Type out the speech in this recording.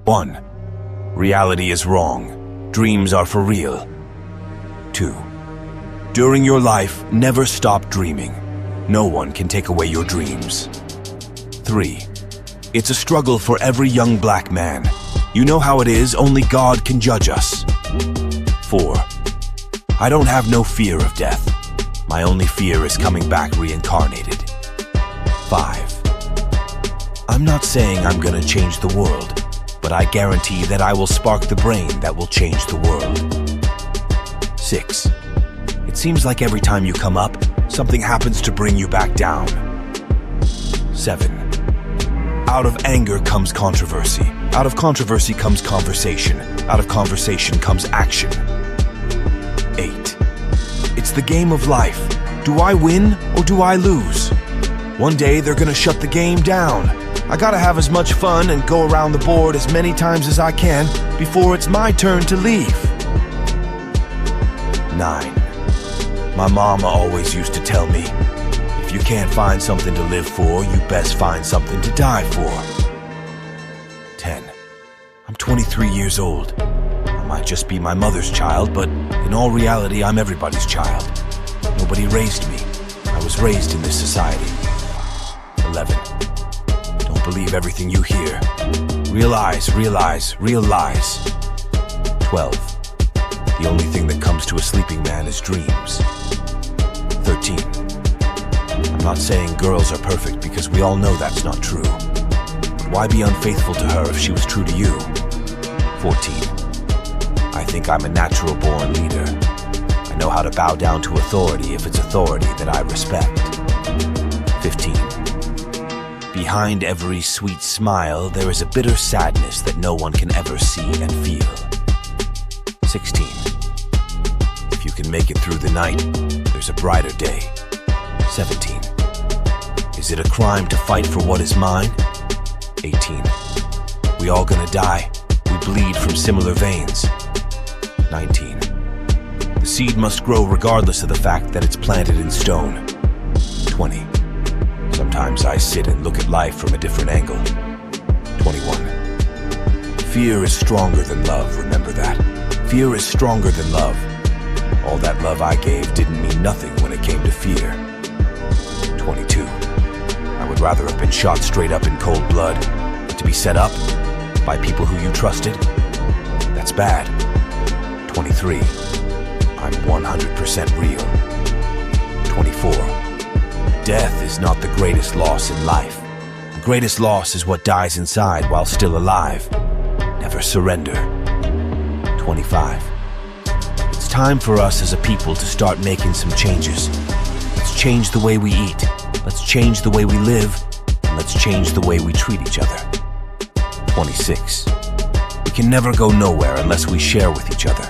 1. Reality is wrong. Dreams are for real. 2. During your life, never stop dreaming. No one can take away your dreams. 3. It's a struggle for every young black man. You know how it is, only God can judge us. 4. I don't have no fear of death. My only fear is coming back reincarnated. 5. I'm not saying I'm gonna change the world, but I guarantee that I will spark the brain that will change the world. 6. It seems like every time you come up, something happens to bring you back down. 7. Out of anger comes controversy. Out of controversy comes conversation. Out of conversation comes action. 8. It's the game of life. Do I win or do I lose? One day they're gonna shut the game down. I gotta have as much fun and go around the board as many times as I can before it's my turn to leave. 9. My mama always used to tell me, if you can't find something to live for, you best find something to die for. 10. I'm 23 years old. I might just be my mother's child, but in all reality, I'm everybody's child. Nobody raised me. I was raised in this society. 11. Don't believe everything you hear. Realize. 12. The only thing that comes to a sleeping man is dreams. 13. I'm not saying girls are perfect because we all know that's not true. But why be unfaithful to her if she was true to you? 14. I think I'm a natural-born leader. I know how to bow down to authority if it's authority that I respect. 15. Behind every sweet smile, there is a bitter sadness that no one can ever see and feel. 16. If you can make it through the night, there's a brighter day. 17. Is it a crime to fight for what is mine? 18. We all gonna die. We bleed from similar veins. 19. The seed must grow regardless of the fact that it's planted in stone. 20. Sometimes I sit and look at life from a different angle. 21. Fear is stronger than love, remember that. Fear is stronger than love. All that love I gave didn't mean nothing when it came to fear. 22. I would rather have been shot straight up in cold blood, but to be set up by people who you trusted, that's bad. 23. I'm 100% real. 24. Death is not the greatest loss in life. The greatest loss is what dies inside while still alive. Never surrender. 25. It's time for us as a people to start making some changes. Let's change the way we eat. Let's change the way we live. And let's change the way we treat each other. 26. We can never go nowhere unless we share with each other.